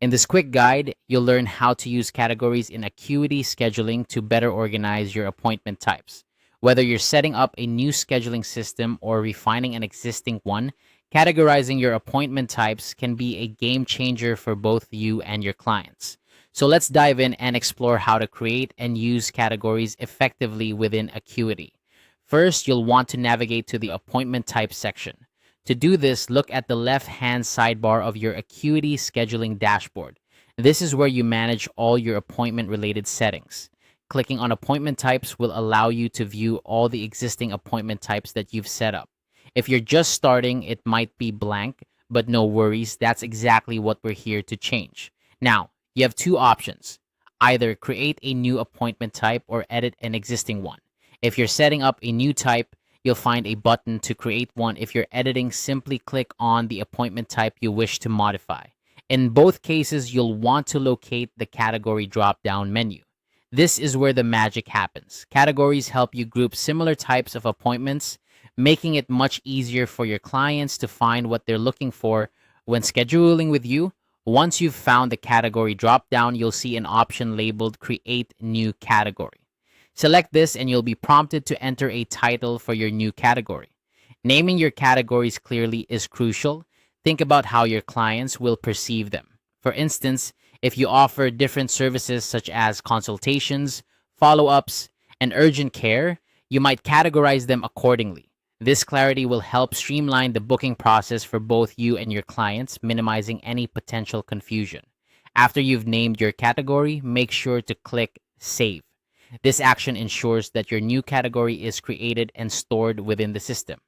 In this quick guide, you'll learn how to use categories in Acuity Scheduling to better organize your appointment types. Whether you're setting up a new scheduling system or refining an existing one, categorizing your appointment types can be a game changer for both you and your clients. So let's dive in and explore how to create and use categories effectively within Acuity. First, you'll want to navigate to the appointment type section. To do this, look at the left-hand sidebar of your Acuity scheduling dashboard. This is where you manage all your appointment-related settings. Clicking on appointment types will allow you to view all the existing appointment types that you've set up. If you're just starting, it might be blank, but no worries, that's exactly what we're here to change. Now, you have two options. Either create a new appointment type or edit an existing one. If you're setting up a new type, you'll find a button to create one. If you're editing, simply click on the appointment type you wish to modify. In both cases, you'll want to locate the category drop-down menu. This is where the magic happens. Categories help you group similar types of appointments, making it much easier for your clients to find what they're looking for when scheduling with you. Once you've found the category drop-down, you'll see an option labeled Create New Category. Select this and you'll be prompted to enter a title for your new category. Naming your categories clearly is crucial. Think about how your clients will perceive them. For instance, if you offer different services such as consultations, follow-ups, and urgent care, you might categorize them accordingly. This clarity will help streamline the booking process for both you and your clients, minimizing any potential confusion. After you've named your category, make sure to click Save. This action ensures that your new category is created and stored within the system.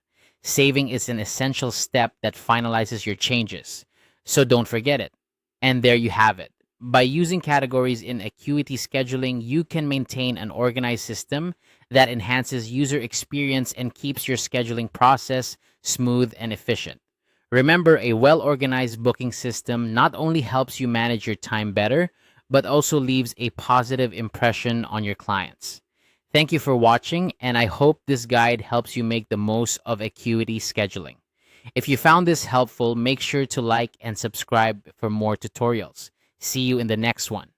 Saving is an essential step that finalizes your changes, so don't forget it. And there you have it. By using categories in Acuity Scheduling, you can maintain an organized system that enhances user experience and keeps your scheduling process smooth and efficient. Remember, a well-organized booking system not only helps you manage your time better, but also leaves a positive impression on your clients. Thank you for watching, and I hope this guide helps you make the most of Acuity Scheduling. If you found this helpful, make sure to like and subscribe for more tutorials. See you in the next one.